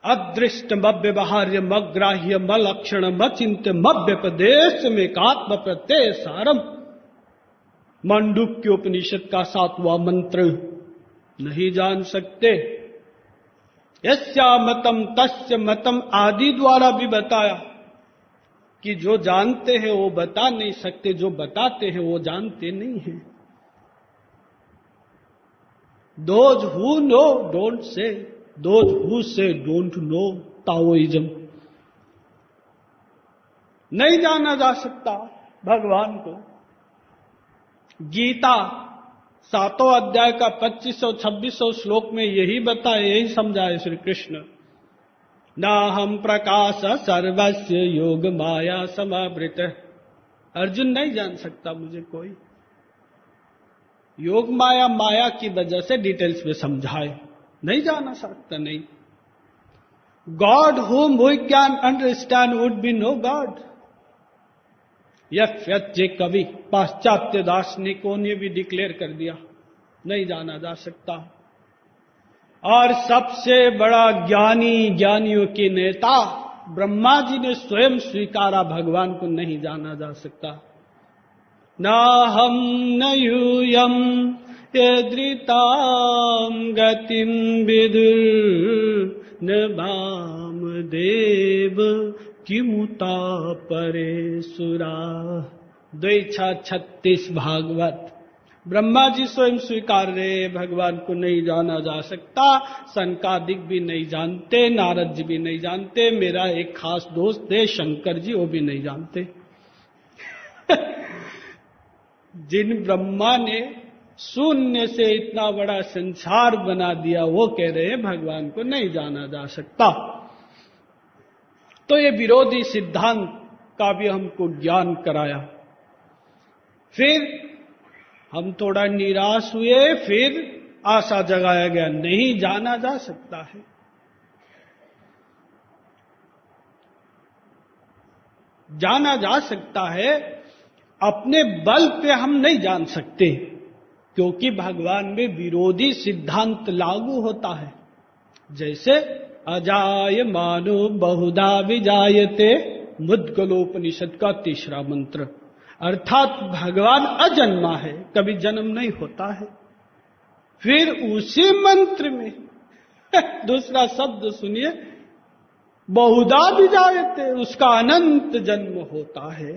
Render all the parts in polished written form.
अदृष्टमव्यवहार्य मग्राह्य मलक्षण मचिंत्य मव्यपदेश में कात्म प्रत्यय सारम। मांडुक्य उपनिषद का 7वां मंत्र नहीं जान सकते। यस्या मतम तस्य मतम आदि द्वारा भी बताया कि जो जानते हैं वो बता नहीं सकते, जो बताते हैं वो जानते नहीं हैं। Those who know don't say, those who say don't know। Taoism. नहीं जाना जा सकता भगवान को। गीता 7वें अध्याय का 2500-2600 श्लोक में यही बताए, यही समझाए श्री कृष्ण। ना हम प्रकाश सर्वस्य योग माया समावृत। अर्जुन नहीं जान सकता मुझे कोई। योग माया माया की वजह से डिटेल्स में समझाए, नहीं जाना सकता। नहीं। God whom we can understand would be no God। यज्ञ कवि पाश्चात्य दार्शनिकों ने भी डिक्लेयर कर दिया, नहीं जाना जा सकता। और सबसे बड़ा ज्ञानी, ज्ञानियों के नेता ब्रह्मा जी ने स्वयं स्वीकारा, भगवान को नहीं जाना जा सकता। ना हम न यूयम यदृताम गतिम विदुर न भाम देव किमुता परे सुरा। 2:36 भागवत। ब्रह्मा जी स्वयं स्वीकार रहे, भगवान को नहीं जाना जा सकता। सनकादिक भी नहीं जानते, नारद जी भी नहीं जानते, मेरा एक खास दोस्त है शंकर जी, वो भी नहीं जानते। जिन ब्रह्मा ने शून्य से इतना बड़ा संसार बना दिया, वो कह रहे हैं भगवान को नहीं जाना जा सकता। तो ये विरोधी सिद्धांत का भी हमको ज्ञान कराया। फिर हम थोड़ा निराश हुए, फिर आशा जगाया गया, नहीं जाना जा सकता है। जाना जा सकता है, अपने बल पे हम नहीं जान सकते, क्योंकि भगवान में विरोधी सिद्धांत लागू होता है। जैसे अजाय मानो बहुधा विजायते, मुद्गलोपनिषद का 3रा मंत्र। अर्थात भगवान अजन्मा है, कभी जन्म नहीं होता है। फिर उसी मंत्र में दूसरा शब्द सुनिए, बहुधा विजायते, उसका अनंत जन्म होता है।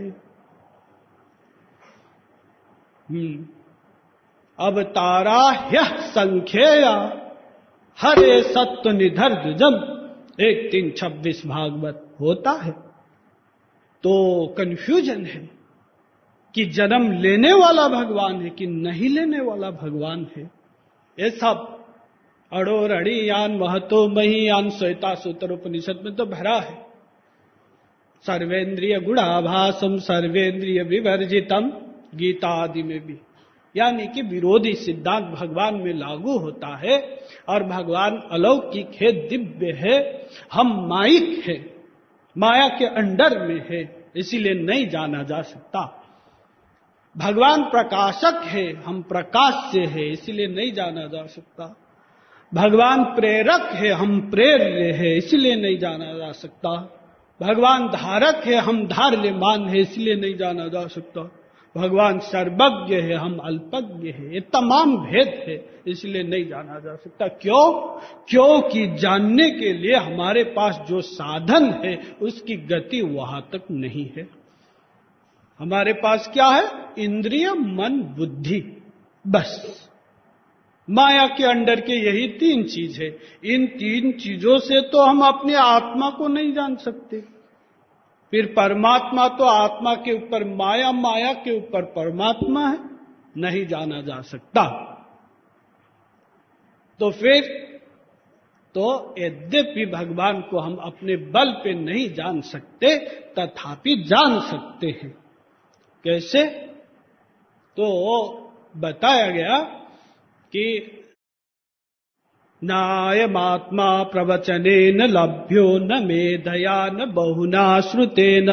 अवतारा ह्यः संख्येया हरे सत्व निधर्जम। 1:3-26 भागवत होता है। तो कंफ्यूजन है कि जन्म लेने वाला भगवान है कि नहीं लेने वाला भगवान है। ये सब अड़ोरड़ीयान महतो महीयान श्वेता सूत्र उपनिषद में तो भरा है। सर्वेंद्रिय गुणाभासम सर्वेंद्रिय विवर्जितम, गीता आदि में भी। यानी कि विरोधी सिद्धांत भगवान में लागू होता है, और भगवान अलौकिक है, दिव्य है, हम माइक है, माया के अंडर में है, इसीलिए नहीं जाना जा सकता। भगवान प्रकाशक है, हम प्रकाश से है, इसीलिए नहीं जाना जा सकता। भगवान प्रेरक है, हम प्रेर्य है, इसलिए नहीं जाना जा सकता। भगवान धारक है, हम धार्यमान है, इसलिए नहीं जाना जा सकता। भगवान सर्वज्ञ है, हम अल्पज्ञ है, ये तमाम भेद है, इसलिए नहीं जाना जा सकता। क्यों? क्योंकि जानने के लिए हमारे पास जो साधन है उसकी गति वहां तक नहीं है। हमारे पास क्या है? इंद्रिय, मन, बुद्धि, बस। माया के अंडर के यही 3 चीज है। इन 3 चीजों से तो हम अपने आत्मा को नहीं जान सकते। फिर परमात्मा तो आत्मा के ऊपर माया, माया के ऊपर परमात्मा है, नहीं जाना जा सकता। तो फिर तो यद्यपि भगवान को हम अपने बल पे नहीं जान सकते, तथापि जान सकते हैं। कैसे? तो बताया गया कि नायमात्मा प्रवचनेन लभ्यो न मेधया न बहुना श्रुतेन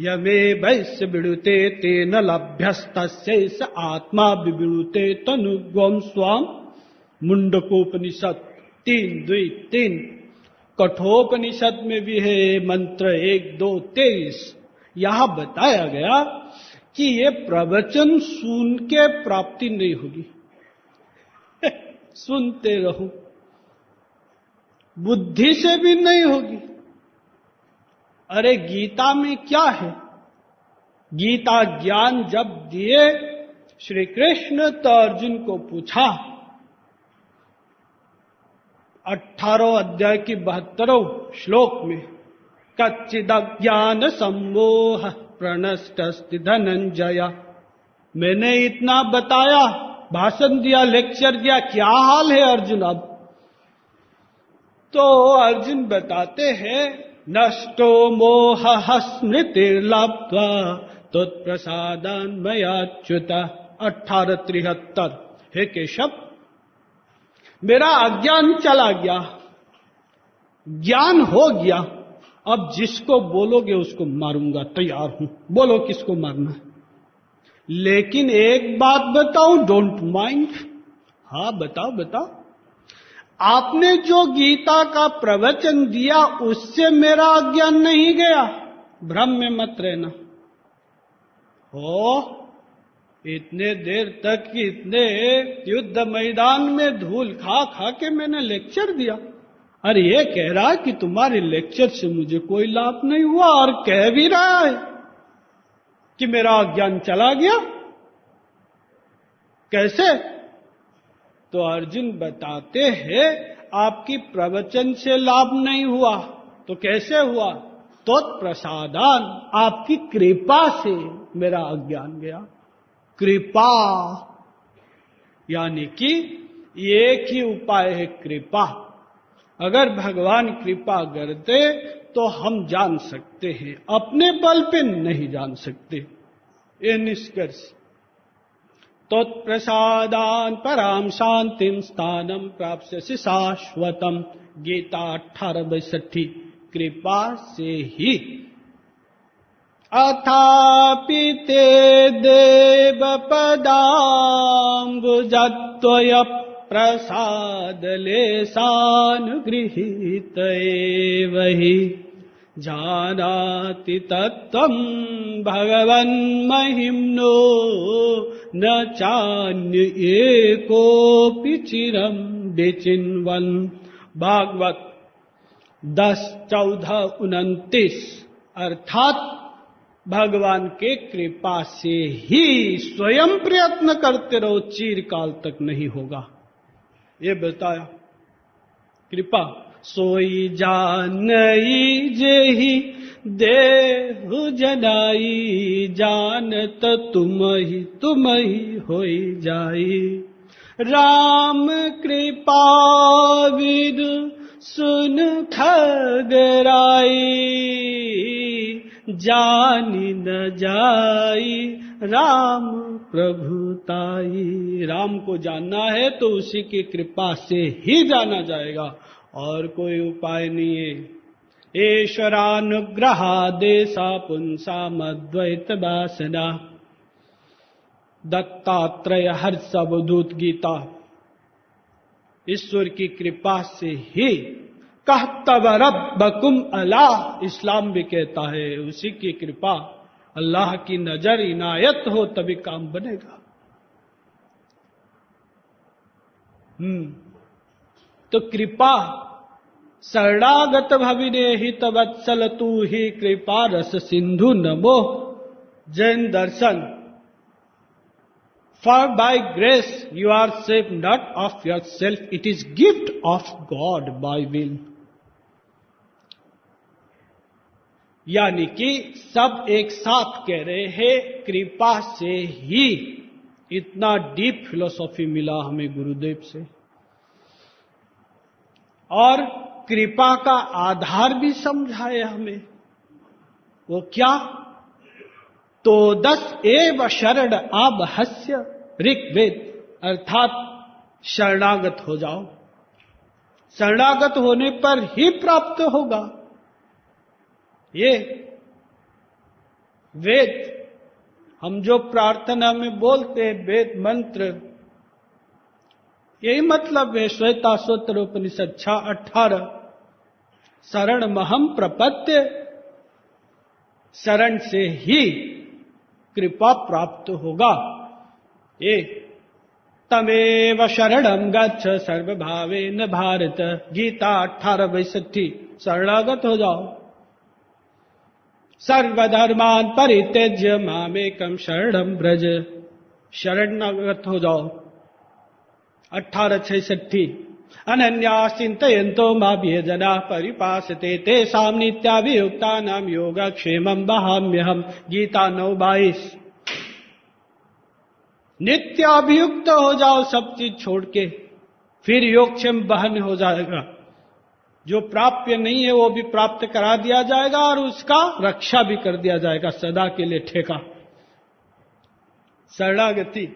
यमे वैश्य विडुते तेन लभ्यस्तस्यैष आत्मा विविडुते तनुग्वं स्वाम। मुंडकोपनिषद 3:2-3। कठोपनिषद में भी है मंत्र 1, 2, 23। यहां बताया गया कि ये प्रवचन सुन के प्राप्ति नहीं होगी। सुनते रहो, बुद्धि से भी नहीं होगी। अरे गीता में क्या है? गीता ज्ञान जब दिए श्री कृष्ण तो अर्जुन को पूछा, 18 अध्याय की 72 श्लोक में, कच्चिद ज्ञान सम्मोह प्रणष्टस्ति धनंजय। मैंने इतना बताया, भाषण दिया, लेक्चर दिया, क्या हाल है अर्जुन अब? तो अर्जुन बताते हैं, नष्टो मोह स्मृतिर्लब्ध्वा त्वत्प्रसादान् मयाच्युत। 18:73। हे केशव, मेरा अज्ञान चला गया, ज्ञान हो गया। अब जिसको बोलोगे उसको मारूंगा, तैयार हूं। बोलो किसको मारना है। लेकिन एक बात बताऊं, डोंट माइंड। हाँ बताओ बताओ। आपने जो गीता का प्रवचन दिया उससे मेरा अज्ञान नहीं गया, भ्रम में मत रहना। इतने देर तक इतने युद्ध मैदान में धूल खा खा के मैंने लेक्चर दिया, और ये कह रहा है कि तुम्हारे लेक्चर से मुझे कोई लाभ नहीं हुआ, और कह भी रहा है कि मेरा अज्ञान चला गया। कैसे? तो अर्जुन बताते हैं, आपकी प्रवचन से लाभ नहीं हुआ तो कैसे हुआ? त्वत्प्रसादान, आपकी कृपा से मेरा अज्ञान गया। कृपा यानी कि एक ही उपाय है, कृपा। अगर भगवान कृपा करते तो हम जान सकते हैं, अपने बल पे नहीं जान सकते। ये निष्कर्ष। त्वत्प्रसादान् परां शांतिं स्थानं प्राप्स्यसि शाश्वतम्। गीता 18:62। कृपा से ही। अथापि ते देव पदाम्बुजत्वय प्रसादलेशानुगृहीत एव हि जानाति तत्त्वं भगवन्महिम्नो न चान्य एकोऽपि चिरं विचिन्वन्। भागवत 10:14-29। अर्थात भगवान के कृपा से ही स्वयं प्रयत्न करते रहो, चिरकाल तक नहीं होगा। ये बताया कृपा। सोई जानई जेहि देहु जनाई, जानत तुम ही होई जाई। राम कृपा विदु सुन खगराई, जानी न जाई राम प्रभुताई। राम को जानना है तो उसी की कृपा से ही जाना जाएगा, और कोई उपाय नहीं है। ईश्वरानुग्रहादेशा पुंसामद्वैत वासना। दत्तात्रेय हर्षवधूत गीता। ईश्वर की कृपा से ही। कहतब रब्बकुम अल्लाह, इस्लाम भी कहता है उसी की कृपा, अल्लाह की नजर इनायत हो तभी काम बनेगा। तो कृपा शरणागत भविने हित वत्सल तू ही कृपा रस सिंधु नमो। जैन दर्शन। For by grace you are saved not of yourself, it is gift of God by will। यानी कि सब एक साथ कह रहे हैं, कृपा से ही। इतना डीप फिलॉसफी मिला हमें गुरुदेव से। और कृपा का आधार भी समझाए हमें। वो क्या? तो 10 एव शरण आबहस्य ऋग्वेद। अर्थात शरणागत हो जाओ, शरणागत होने पर ही प्राप्त होगा। ये वेद हम जो प्रार्थना में बोलते हैं, वेद मंत्र, यही मतलब है। श्वेताश्वतर उपनिषद 6:18। शरण महम प्रपत्य, शरण से ही कृपा प्राप्त होगा। ये तमेव शरणम गच्छ सर्वभावेन भारत, गीता 18:62। शरणागत हो जाओ। सर्वधर्मान परित्यज्य मामेकम शरणम ब्रज, शरणागत हो जाओ। 18:66। अनन्या चिंतयन्तो माभ्य जना परिपासते तेषां नित्याभियुक्तानां योगक्षेमं वहाम्यहम्, गीता 9:22। नित्याभियुक्त हो जाओ, सब चीज छोड़ के, फिर योगक्षेम बहन हो जाएगा। जो प्राप्य नहीं है वो भी प्राप्त करा दिया जाएगा और उसका रक्षा भी कर दिया जाएगा, सदा के लिए ठेका। शरणागति।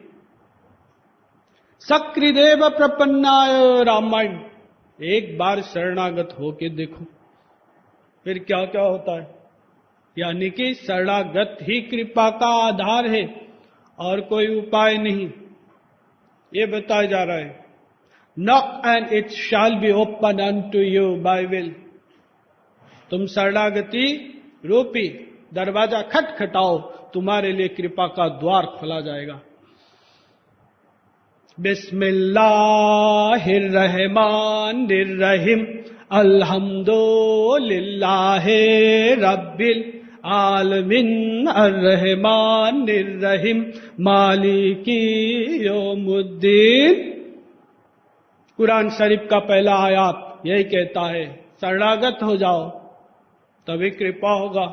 सकृदेव प्रपन्नाय रामायण, एक बार शरणागत होके देखो फिर क्या क्या होता है। यानी कि शरणागत ही कृपा का आधार है और कोई उपाय नहीं, ये बताया जा रहा है। Knock and it shall be opened unto you by will। तुम शरणागति रूपी दरवाजा खटखटाओ, तुम्हारे लिए कृपा का द्वार खोला जाएगा। बिस्मिल्लाहिर्रहमानिर्रहीम, अल्हम्दुलिल्लाहि रब्बिल आलमीन, अर्रहमानिर्रहीम, मालिकी यौमुद्दीन। कुरान शरीफ का पहला आयत यही कहता है, शरणागत हो जाओ तभी कृपा होगा।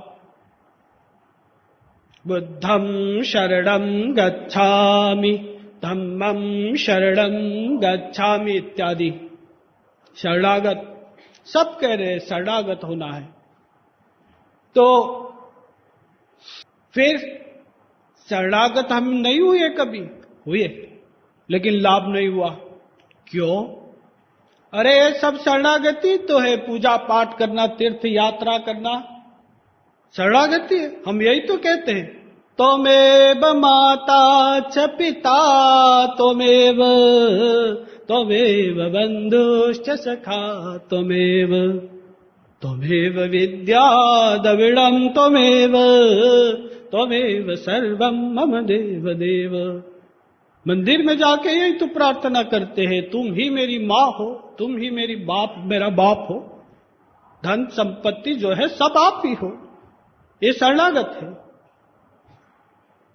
बुद्धं शरणं गच्छामि, धम्मं शरणं गच्छामि इत्यादि। शरणागत सब कह रहे हैं शरणागत होना है। तो फिर शरणागत हम नहीं हुए, कभी हुए लेकिन लाभ नहीं हुआ। क्यों? अरे ये सब शरणागति तो है, पूजा पाठ करना, तीर्थ यात्रा करना शरणागति है। हम यही तो कहते हैं, त्वमेव माता च पिता त्वमेव, त्वमेव बन्धुश्च सखा त्वमेव, त्वमेव विद्या द्रविणं त्वमेव, त्वमेव सर्वं मम देव देव। मंदिर में जाके यही तो प्रार्थना करते हैं, तुम ही मेरी माँ हो, तुम ही मेरा बाप हो, धन संपत्ति जो है सब आप ही हो। ये शरणागत है।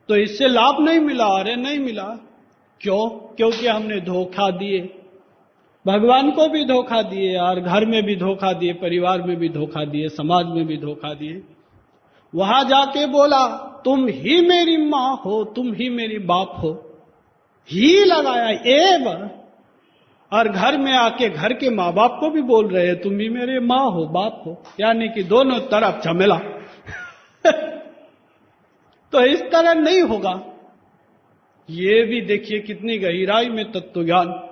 तो इससे लाभ नहीं मिला। अरे नहीं मिला, क्यों? क्योंकि हमने धोखा दिए, भगवान को भी धोखा दिए और घर में भी धोखा दिए, परिवार में भी धोखा दिए, समाज में भी धोखा दिए। वहां जाके बोला तुम ही मेरी माँ हो, तुम ही मेरी बाप हो, ही लगाया एव, और घर में आके घर के माँ बाप को भी बोल रहे हैं तुम ही मेरे माँ हो, बाप हो, यानी कि दोनों तरफ झमेला। तो इस तरह नहीं होगा। ये भी देखिए कितनी गहराई में तत्व ज्ञान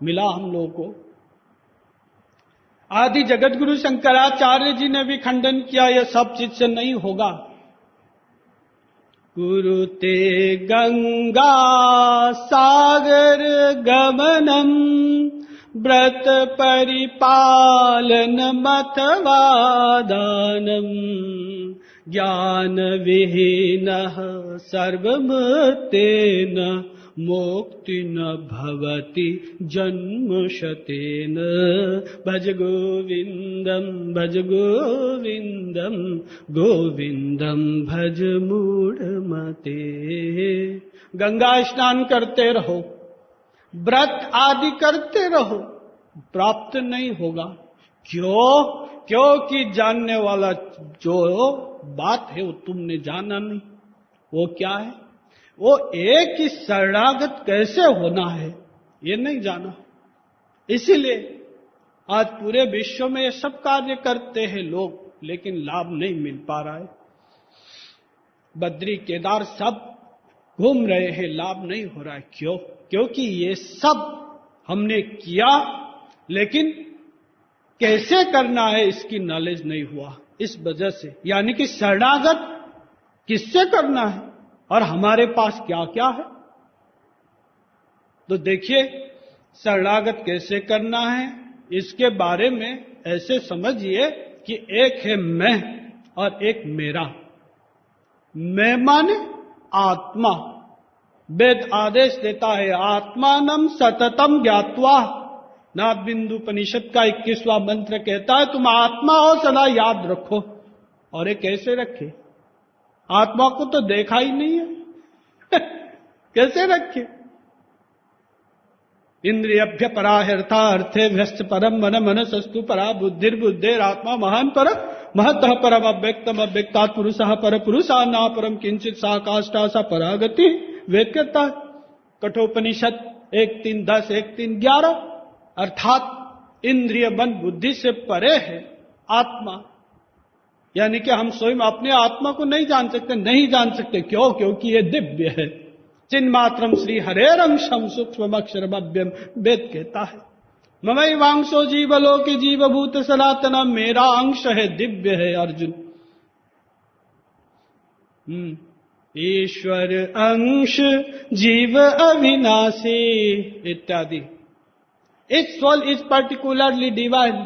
मिला हम लोगों को। आदि जगत गुरु शंकराचार्य जी ने भी खंडन किया, यह सब चीज से नहीं होगा। कुरुते गंगा सागर गमनम, व्रत परिपालन मथवा दानम, ज्ञान विहीनः सर्वमृतेन, मोक्ति न भवति जन्म शतेन। भज गोविंदम भज गोविंदम, गोविंदम भज मूढ़मते। गंगा स्नान करते रहो, व्रत आदि करते रहो, प्राप्त नहीं होगा। क्यों? क्योंकि जानने वाला जो बात है वो तुमने जाना नहीं। वो क्या है? वो एक ही शरणागत कैसे होना है ये नहीं जाना। इसीलिए आज पूरे विश्व में ये सब कार्य करते हैं लोग, लेकिन लाभ नहीं मिल पा रहा है। बद्री केदार सब घूम रहे हैं, लाभ नहीं हो रहा है। क्यों? क्योंकि ये सब हमने किया, लेकिन कैसे करना है इसकी नॉलेज नहीं हुआ। इस वजह से, यानी कि शरणागत किससे करना है और हमारे पास क्या क्या है। तो देखिए शरणागत कैसे करना है, इसके बारे में ऐसे समझिए कि एक है मैं और एक मेरा। मैं माने आत्मा। वेद आदेश देता है आत्मानम सततम ज्ञात्वा। नाथ बिंदु उपनिषद का 21वां मंत्र कहता है तुम आत्मा हो सदा याद रखो। और ये कैसे रखे? आत्मा को तो देखा ही नहीं है कैसे रखे? इंद्रियभ्य परा हर्था अर्थे व्यस्त परम मन मनसस्तु परा बुद्धिर्बुद्धेर आत्मा महान पर महतः परम अव्यक्तम अव्यक्तात् पुरुषः पर पुरुषा ना परम किंचित सा काष्ठा सा परागति। वेद कहता है कठोपनिषद 1:3-10 1:3-11। अर्थात इंद्रिय मन बुद्धि से परे है आत्मा। यानी कि हम स्वयं अपने आत्मा को नहीं जान सकते। नहीं जान सकते क्यों? क्योंकि ये दिव्य है। चिन्मात्रम श्री हरेरंशम सूक्ष्म अक्षरमभ्यम। वेद कहता है ममैवांशो जीवलोके जीवभूत सनातन। मेरा अंश है, दिव्य है अर्जुन। ईश्वर अंश जीव अविनाशी इत्यादि। Its soul is particularly divine.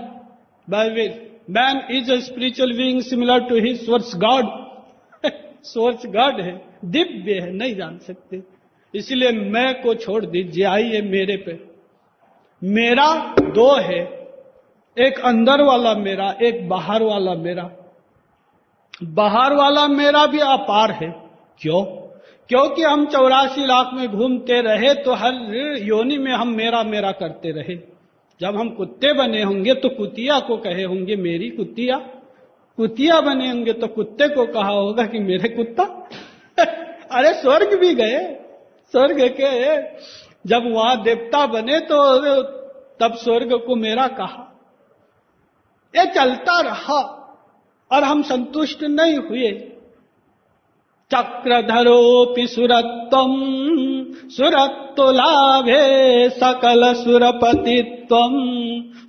By which man is a spiritual being similar to his source God. Source God है, दिव्य है, नहीं जान सकते। इसलिए मैं को छोड़ दीजिए, आइए मेरे पे। मेरा दो है, एक अंदर वाला मेरा, एक बाहर वाला मेरा। बाहर वाला मेरा भी अपार है। क्यों? क्योंकि हम 84 लाख में घूमते रहे तो हर योनि में हम मेरा मेरा करते रहे। जब हम कुत्ते बने होंगे तो कुतिया को कहे होंगे मेरी कुतिया। कुतिया बने होंगे तो कुत्ते को कहा होगा कि मेरे कुत्ता। अरे स्वर्ग भी गए, स्वर्ग के जब वहां देवता बने तो तब स्वर्ग को मेरा कहा। ये चलता रहा और हम संतुष्ट नहीं हुए। चक्रधरोपि सुरत्वम सुरत्तुलाभे सकल सुरपतित्वम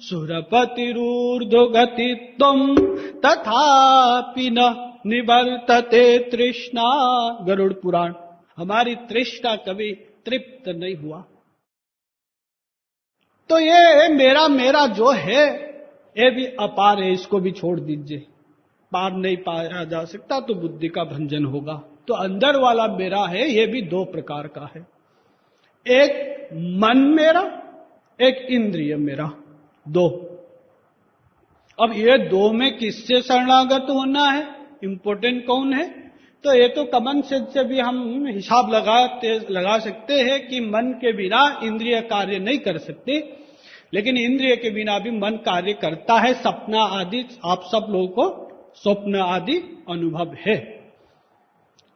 सुरपतिरूर्ध्वगतित्वम तथापि न निवर्तते तृष्णा। गरुड़ पुराण। हमारी तृष्णा कभी तृप्त नहीं हुआ। तो ये मेरा मेरा जो है ये भी अपार है, इसको भी छोड़ दीजिए। पार नहीं पाया जा सकता तो बुद्धि का भंजन होगा। तो अंदर वाला मेरा है, ये भी दो प्रकार का है। एक मन मेरा, एक इंद्रिय मेरा, दो। अब ये दो में किससे शरणागत होना है? इंपॉर्टेंट कौन है? तो ये तो कॉमन सेंस से भी हम हिसाब लगा सकते हैं कि मन के बिना इंद्रिय कार्य नहीं कर सकते, लेकिन इंद्रिय के बिना भी मन कार्य करता है। सपना आदि आप सब लोगों को स्वप्न आदि अनुभव है।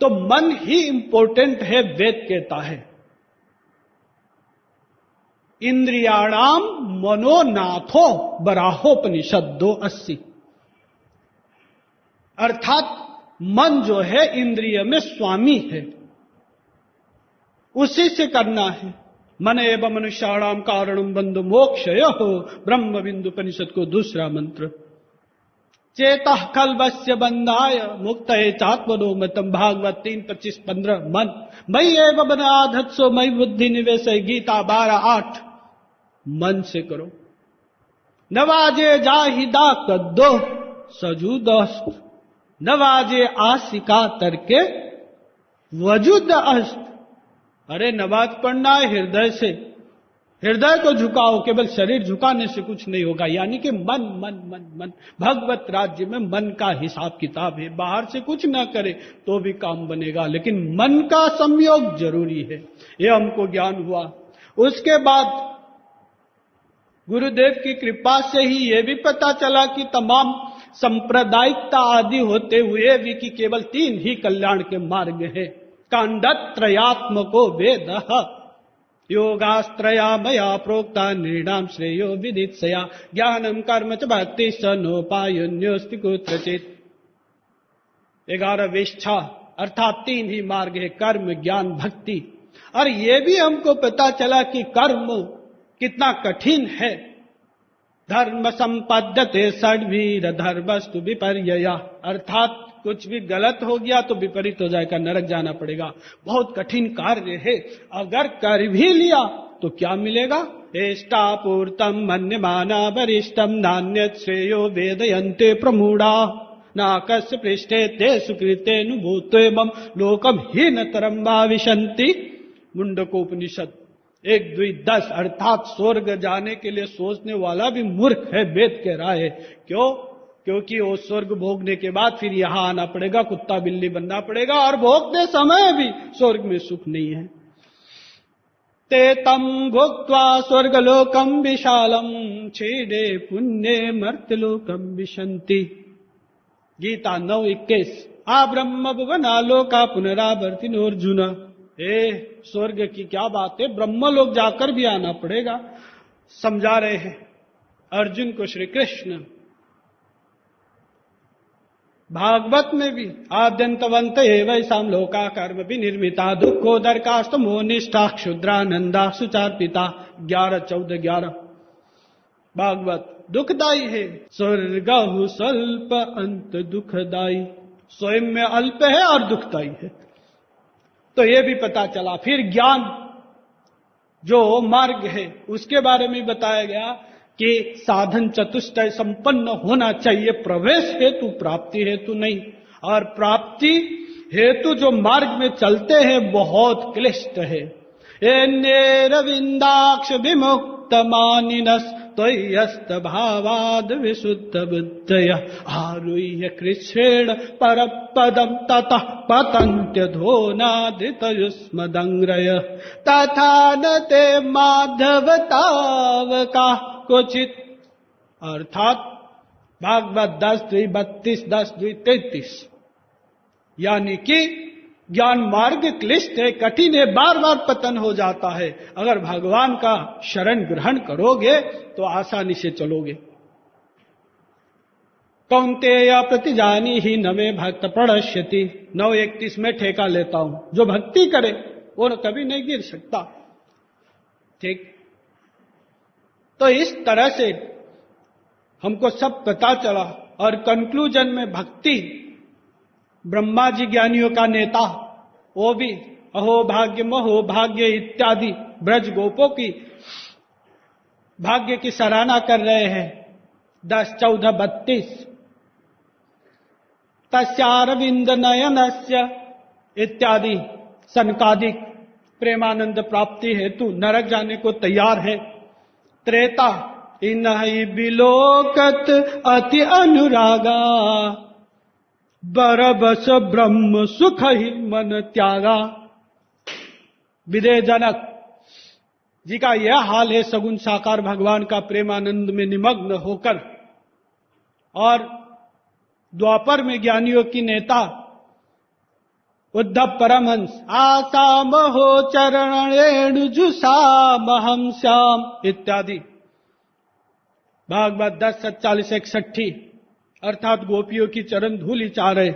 तो मन ही इंपॉर्टेंट है। वेद कहता है इंद्रियाणाम मनोनाथो बराहोपनिषद 2:80। अर्थात मन जो है इंद्रिय में स्वामी है, उसी से करना है। मन एवं मनुष्याणाम कारणम बंधु मोक्षयो ब्रह्म बिंदु उपनिषद को दूसरा मंत्र। चेतः कल्पस्य बंधाय मुक्तये चात्मनो मतम। भागवत 3:25-15। मन मई एवं बनाधत्सो मई बुद्धि निवेश। गीता 12:8। मन से करो। नवाजे जाहिदा कद्दो सजूदस्त। नवाजे आसिका तरके वजूद अस्त। अरे नमाज पढ़ना है हृदय से, हृदय को झुकाओ। केवल शरीर झुकाने से कुछ नहीं होगा। यानी कि मन मन मन मन। भगवत राज्य में मन का हिसाब किताब है। बाहर से कुछ ना करे तो भी काम बनेगा, लेकिन मन का संयोग जरूरी है। यह हमको ज्ञान हुआ। उसके बाद गुरुदेव की कृपा से ही यह भी पता चला कि तमाम सांप्रदायिकता आदि होते हुए भी कि केवल 3 ही कल्याण के मार्ग है। कांडत्रयात्मको वेदः योगास्त्रया मया प्रोक्ता नृणाम श्रेयो विदित्सया ज्ञानम कर्म च भक्ति स नोपायन्योस्ति कुत्रचित्। 11 वेष्ठा अर्थात 3 ही मार्ग है, कर्म ज्ञान भक्ति। और ये भी हमको पता चला कि कर्म कितना कठिन है। धर्म संपद्यते षड्वीर धर्मस्तु विपर्यया। अर्थात कुछ भी गलत हो गया तो विपरीत हो जाएगा, नरक जाना पड़ेगा। बहुत कठिन कार्य है। अगर कर भी लिया तो क्या मिलेगा? एष्टापूर्तम मन्यमाना वरिष्ठम नान्यत् श्रेयो वेदयन्ते प्रमूढ़ा नाकस्य पृष्ठे ते सुकृतेनुभूतेमं लोकम हीनतरम भाविशन्ति। मुंडकोपनिषद 1-2-10। अर्थात स्वर्ग जाने के लिए सोचने वाला भी मूर्ख है, वेद कह रहा है। क्यों? क्योंकि वो स्वर्ग भोगने के बाद फिर यहां आना पड़ेगा, कुत्ता बिल्ली बनना पड़ेगा, और भोगते समय भी स्वर्ग में सुख नहीं है। ते तम भोक्त्वा स्वर्गलोकम विशालम छेदे पुण्य मर्त्यलोकम विशन्ति। गीता 9:21। आ ब्रह्म भुवनालोका पुनरावर्तिनो अर्जुन। स्वर्ग की क्या बात है, ब्रह्मलोक जाकर भी आना पड़ेगा, समझा रहे हैं अर्जुन को श्री कृष्ण। भागवत में भी आद्यंतवंत एवैसाम लोका कर्म विनिर्मिता दुःखोदर्कास्त मोनिष्ठा क्षुद्रानंदा सुचार्पिता। 11-14-11 भागवत। दुखदाई है स्वर्ग स्वल्प अंत दुखदाई। स्वयं में अल्प है और दुखदाई है, तो ये भी पता चला। फिर ज्ञान जो मार्ग है उसके बारे में बताया गया कि साधन चतुष्टय संपन्न होना चाहिए, प्रवेश हेतु, प्राप्ति हेतु नहीं। और प्राप्ति हेतु जो मार्ग में चलते हैं बहुत क्लिष्ट है। रविंदाक्ष विमुक्त मानिनस त्वय्यस्त भावाद विशुद्ध बुद्धय आरुह्य कृष्णेण परपदम ततः पतन्त्यधोनादितयुष्मदंग्रय तथा न ते माधवतावका क्वचित। अर्थात भागवत 10:32, 10:33। यानी कि ज्ञान मार्ग क्लिष्ट है, कठिन है, बार बार पतन हो जाता है। अगर भगवान का शरण ग्रहण करोगे तो आसानी से चलोगे। कौन्तेय प्रतिजानी ही न मे भक्त प्रणश्यति। 9:31 में ठेका लेता हूं, जो भक्ति करे वो कभी नहीं गिर सकता। ठीक, तो इस तरह से हमको सब पता चला। और कंक्लूजन में भक्ति, ब्रह्मा जी ज्ञानियों का नेता, वो भी अहो भाग्य महो भाग्य इत्यादि ब्रज गोपों की भाग्य की सराहना कर रहे हैं। 10-14-32। तस्यारविंद नयनस्य इत्यादि सनकादिक प्रेमानंद प्राप्ति हेतु नरक जाने को तैयार है। त्रेता इनहि बिलोकत अति अनुरागा बरबस ब्रह्म सुख ही मन त्यागा। विदेह जनक जी का यह हाल है, सगुण साकार भगवान का प्रेमानंद में निमग्न होकर। और द्वापर में ज्ञानियों की नेता उद्धव परमहंस आसाम हो चरणेणु जुसाम हम श्याम इत्यादि। भागवत 10:47-61। अर्थात गोपियों की चरण धूलि चाह रहे।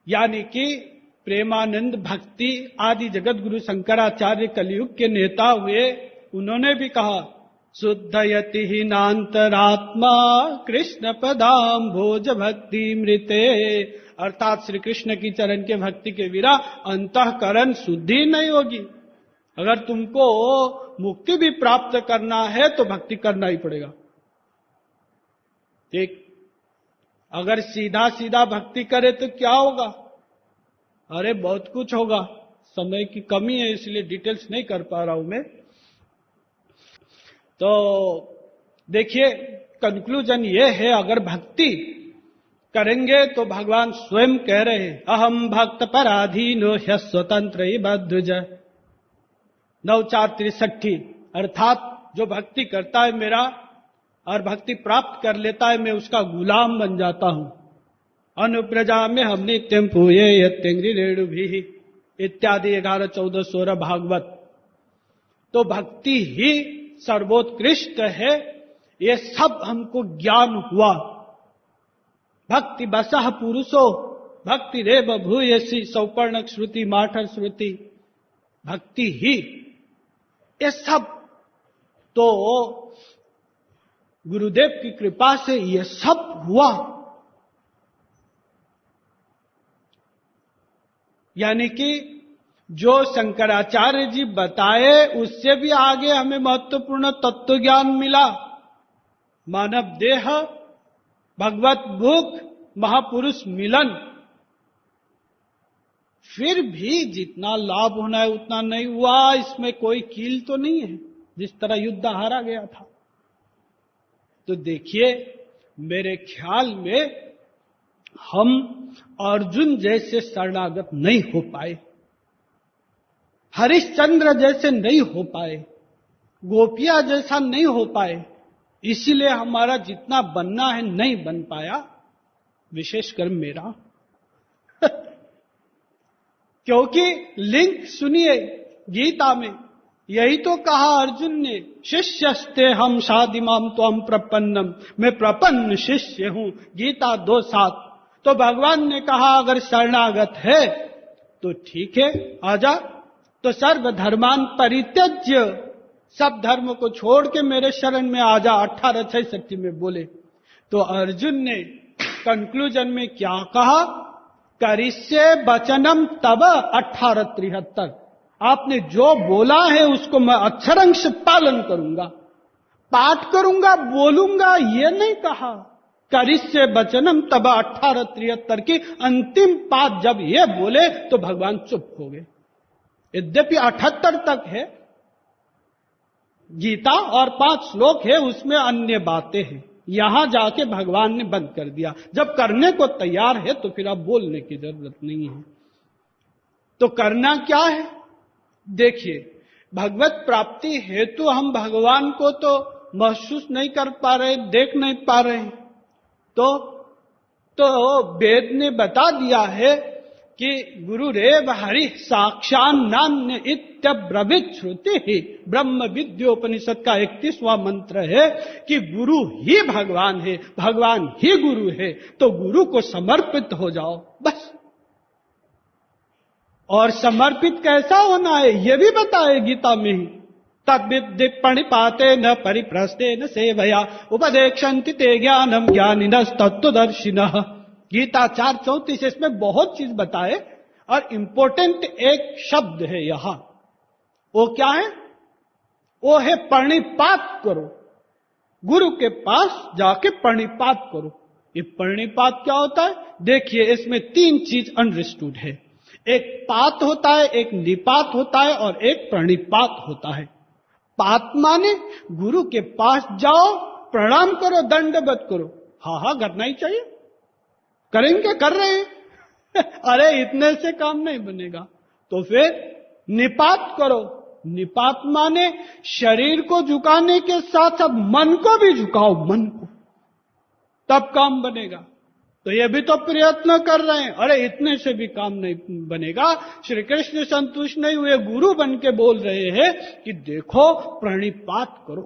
यानी कि प्रेमानंद भक्ति आदि जगत गुरु शंकराचार्य कलयुग के नेता हुए। उन्होंने भी कहा शुद्धयति ही नांतरात्मा कृष्ण पदाम भोज भक्ति मृते। अर्थात श्री कृष्ण की चरण के भक्ति के बिना अंतःकरण शुद्धि नहीं होगी। अगर तुमको मुक्ति भी प्राप्त करना है तो भक्ति करना ही पड़ेगा। ठीक, अगर सीधा सीधा भक्ति करे तो क्या होगा? अरे बहुत कुछ होगा। समय की कमी है इसलिए डिटेल्स नहीं कर पा रहा हूं मैं। तो देखिए, कंक्लूजन ये है, अगर भक्ति करेंगे तो भगवान स्वयं कह रहे हैं अहम भक्त पराधीनो ह्यस्वतंत्र बद्धुज। 9:4-63। अर्थात जो भक्ति करता है मेरा और भक्ति प्राप्त कर लेता है, मैं उसका गुलाम बन जाता हूं। अनुप्रजा में हम नित्यम पूये यत्यंग्री रेणु भी इत्यादि 11-14-16 भागवत। तो भक्ति ही सर्वोत्कृष्ट है। ये सब हमको ज्ञान हुआ। भक्ति बसह पुरुषो भक्ति रे बभूयसी सौपर्णक श्रुति माठर श्रुति। भक्ति ही ये सब तो गुरुदेव की कृपा से ये सब हुआ। यानी कि जो शंकराचार्य जी बताए उससे भी आगे हमें महत्वपूर्ण तत्व ज्ञान मिला। मानव देह, भगवत भूख, महापुरुष मिलन, फिर भी जितना लाभ होना है उतना नहीं हुआ। इसमें कोई कील तो नहीं है, जिस तरह युद्ध हारा गया था। तो देखिए, मेरे ख्याल में हम अर्जुन जैसे शरणागत नहीं हो पाए, हरिश्चंद्र जैसे नहीं हो पाए, गोपिया जैसा नहीं हो पाए। इसीलिए हमारा जितना बनना है नहीं बन पाया, विशेषकर मेरा। क्योंकि लिंक सुनिए, गीता में यही तो कहा अर्जुन ने, शिष्यस्ते हम शादिमाम तो हम प्रपन्नम, मैं प्रपन्न शिष्य हूं, गीता 2:7। तो भगवान ने कहा अगर शरणागत है तो ठीक है, आजा। तो सर्वधर्मान परित्यज्य, सब धर्म को छोड़ के मेरे शरण में आजा, 18:66 में बोले। तो अर्जुन ने कंक्लूजन में क्या कहा? करिष्ये वचनम तब 18:73। आपने जो बोला है उसको मैं अक्षरंश से पालन करूंगा, पाठ करूंगा, बोलूंगा, ये नहीं कहा। करिष्ये वचनम तब 18:73 की अंतिम बात जब ये बोले तो भगवान चुप हो गए। यद्यपि 78 तक है गीता और 5 श्लोक है, उसमें अन्य बातें हैं। यहां जाके भगवान ने बंद कर दिया। जब करने को तैयार है तो फिर अब बोलने की जरूरत नहीं है। तो करना क्या है? देखिए, भगवत प्राप्ति हेतु हम भगवान को तो महसूस नहीं कर पा रहे, देख नहीं पा रहे। तो वेद ने बता दिया है कि गुरुरेव हरि साक्षान नान्य इत्यब्रवीत श्रुति ही। ब्रह्म विद्योपनिषद का 31वां मंत्र है कि गुरु ही भगवान है, भगवान ही गुरु है। तो गुरु को समर्पित हो जाओ, बस। और समर्पित कैसा होना है ये भी बताए गीता में ही। तद्विद्धि प्रणिपाते न परिप्रस्ते न सेवया उपदेक्षन्ति ते ज्ञानम ज्ञानिनः तत्त्वदर्शिनः। गीता 4:34। इसमें बहुत चीज बताए और इंपॉर्टेंट एक शब्द है यहां। वो क्या है? वो है प्रणिपात करो। गुरु के पास जाके प्रणिपात करो। ये प्रणिपात क्या होता है? देखिए, इसमें 3 चीज अंडरस्टूड है। एक पात होता है, एक निपात होता है और एक प्रणिपात होता है। पात माने गुरु के पास जाओ, प्रणाम करो, दंडवत करो। हाँ, करना ही चाहिए, करेंगे, कर रहे हैं। अरे इतने से काम नहीं बनेगा। तो फिर निपात करो। निपात माने शरीर को झुकाने के साथ साथ मन को भी झुकाओ, मन को, तब काम बनेगा। तो ये भी तो प्रयत्न कर रहे हैं। अरे इतने से भी काम नहीं बनेगा। श्री कृष्ण संतुष्ट नहीं हुए, गुरु बन के बोल रहे हैं कि देखो प्रणिपात करो,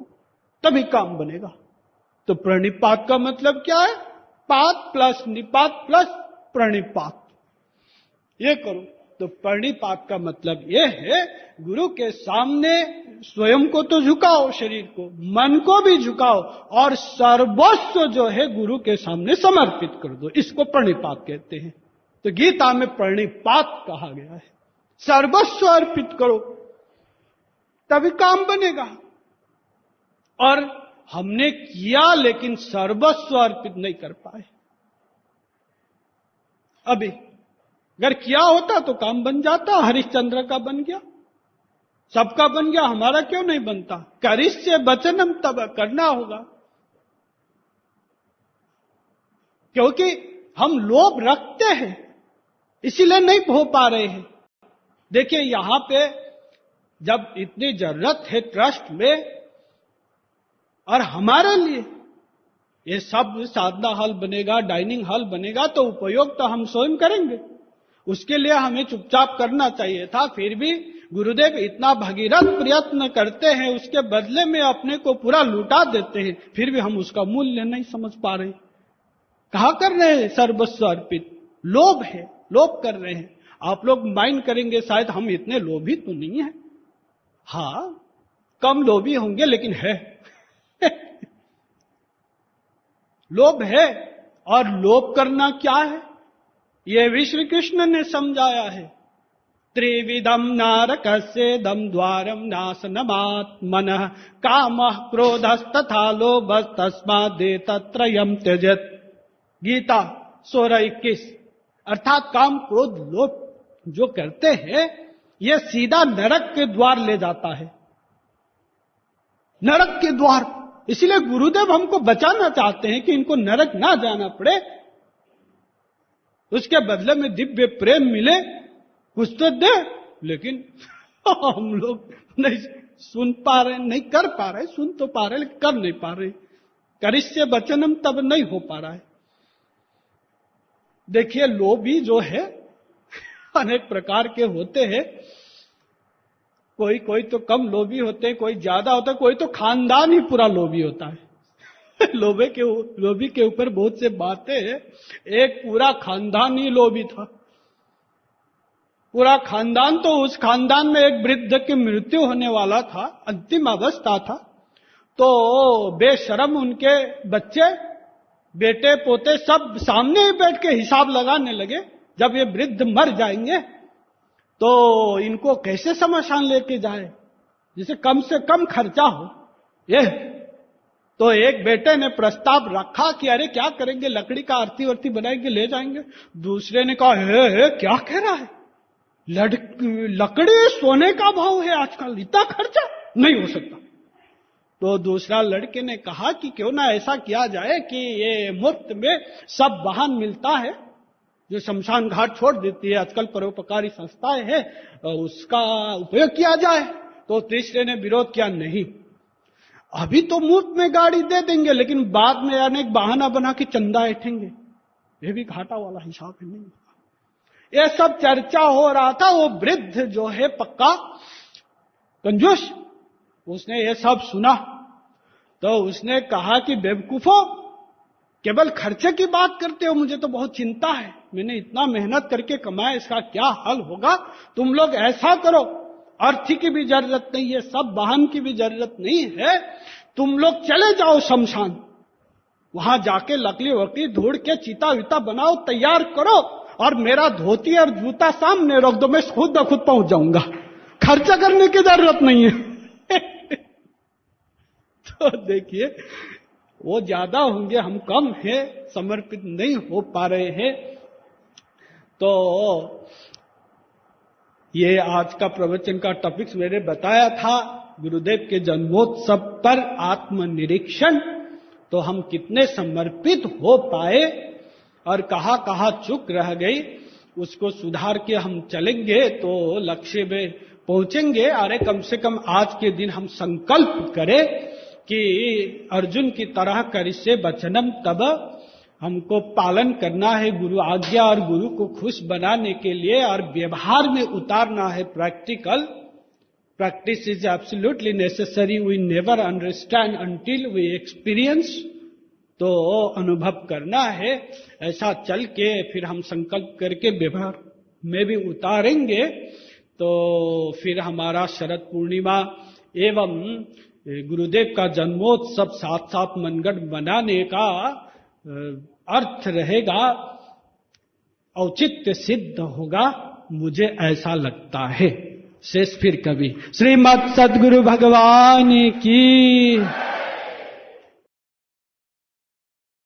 तभी काम बनेगा। तो प्रणिपात का मतलब क्या है? पात प्लस निपात प्लस प्रणिपात, ये करो। तो प्रणिपात का मतलब ये है गुरु के सामने स्वयं को तो झुकाओ, शरीर को, मन को भी झुकाओ और सर्वस्व जो है गुरु के सामने समर्पित कर दो। इसको प्रणिपात कहते हैं। तो गीता में प्रणिपात कहा गया है। सर्वस्व अर्पित करो, तभी काम बनेगा। और हमने किया लेकिन सर्वस्व अर्पित नहीं कर पाए। अभी अगर किया होता तो काम बन जाता, हरिश्चंद्र का बन गया, सबका बन गया, हमारा क्यों नहीं बनता? करिष्ये वचनम तब करना होगा। क्योंकि हम लोभ रखते हैं, इसीलिए नहीं हो पा रहे हैं। देखिए, यहां पे जब इतनी जरूरत है ट्रस्ट में और हमारे लिए ये सब साधना हॉल बनेगा, डाइनिंग हॉल बनेगा, तो उपयोग तो हम स्वयं करेंगे। उसके लिए हमें चुपचाप करना चाहिए था। फिर भी गुरुदेव इतना भगीरथ प्रयत्न करते हैं, उसके बदले में अपने को पूरा लुटा देते हैं, फिर भी हम उसका मूल्य नहीं समझ पा रहे। कहा कर रहे हैं सर्वस्व अर्पित? लोभ है, लोभ कर रहे हैं। आप लोग माइंड करेंगे शायद हम इतने लोभी तो नहीं है। हाँ, कम लोभी होंगे लेकिन है। लोभ है। और लोभ करना क्या है ये भी श्री कृष्ण ने समझाया है। त्रिविधम नारकस्येदं द्वारम नाशनमात्मनः कामः क्रोधस्तथा लोभस्तस्मादेतत्रयं त्यजेत्। गीता 16:21। अर्थात काम क्रोध लोभ जो करते हैं ये सीधा नरक के द्वार ले जाता है, नरक के द्वार। इसलिए गुरुदेव हमको बचाना चाहते हैं कि इनको नरक ना जाना पड़े, उसके बदले में दिव्य प्रेम मिले, कुछ तो दे। लेकिन हम लोग नहीं सुन पा रहे, नहीं कर पा रहे, सुन तो पा रहे लेकिन कर नहीं पा रहे। करिष्य वचनम तब नहीं हो पा रहा है। देखिए लोभी जो है अनेक प्रकार के होते हैं, कोई कोई तो कम लोभी होते हैं, कोई ज्यादा होता है, कोई तो खानदान ही पूरा लोभी होता है। लोभी के ऊपर बहुत से बातें हैं। एक पूरा खानदान ही लोभी था। पूरा खानदान, तो उस खानदान में एक वृद्ध की मृत्यु होने वाला था, अंतिम अवस्था था, तो बेशरम उनके बच्चे बेटे पोते सब सामने ही बैठ के हिसाब लगाने लगे, जब ये वृद्ध मर जाएंगे तो इनको कैसे शमशान लेके जाए जिसे कम से कम खर्चा हो। ये तो एक बेटे ने प्रस्ताव रखा कि अरे क्या करेंगे, लकड़ी का आरती वर्ती बनाएंगे ले जाएंगे। दूसरे ने कहा हे क्या कह रहा है, लकड़ी सोने का भाव है आजकल, इतना खर्चा नहीं हो सकता। तो दूसरा लड़के ने कहा कि क्यों ना ऐसा किया जाए कि ये मुफ्त में सब वाहन मिलता है जो शमशान घाट छोड़ देती है, आजकल परोपकारी संस्थाएं हैं, उसका उपयोग किया जाए। तो तीसरे ने विरोध किया, नहीं अभी तो मुफ्त में गाड़ी दे देंगे लेकिन बाद में अनेक बहाना बना के चंदा ऐठेंगे, ये भी घाटा वाला हिसाब है। नहीं, ये सब चर्चा हो रहा था। वो वृद्ध जो है पक्का कंजूस, उसने ये सब सुना तो उसने कहा कि बेवकूफो, केवल खर्चे की बात करते हो, मुझे तो बहुत चिंता है, मैंने इतना मेहनत करके कमाया, इसका क्या हल होगा। तुम लोग ऐसा करो, अर्थी की भी जरूरत नहीं है, सब वाहन की भी जरूरत नहीं है, तुम लोग चले जाओ शमशान, वहां जाके लकड़ी वकड़ी ढूंढ के चीता विता बनाओ, तैयार करो और मेरा धोती और जूता सामने रख दो, मैं खुद ब खुद पहुंच जाऊंगा, खर्चा करने की जरूरत नहीं है। तो देखिए वो ज्यादा होंगे, हम कम हैं, समर्पित नहीं हो पा रहे हैं। तो ये आज का प्रवचन का टॉपिक्स मैंने बताया था, गुरुदेव के जन्मोत्सव पर आत्मनिरीक्षण। तो हम कितने समर्पित हो पाए और कहां कहां चूक रह गई, उसको सुधार के हम चलेंगे तो लक्ष्य में पहुंचेंगे। अरे कम से कम आज के दिन हम संकल्प करें कि अर्जुन की तरह करिष्ये वचनम तब, हमको पालन करना है गुरु आज्ञा और गुरु को खुश बनाने के लिए, और व्यवहार में उतारना है practical. Practice is absolutely necessary, we never understand until we experience. तो अनुभव करना है, ऐसा चल के फिर हम संकल्प करके व्यवहार में भी उतारेंगे तो फिर हमारा शरद पूर्णिमा एवं गुरुदेव का जन्मोत्सव साथ साथ मनगढ़ बनाने का अर्थ रहेगा, औचित्य सिद्ध होगा, मुझे ऐसा लगता है। शेष फिर कभी। श्रीमद् सद्गुरु भगवान की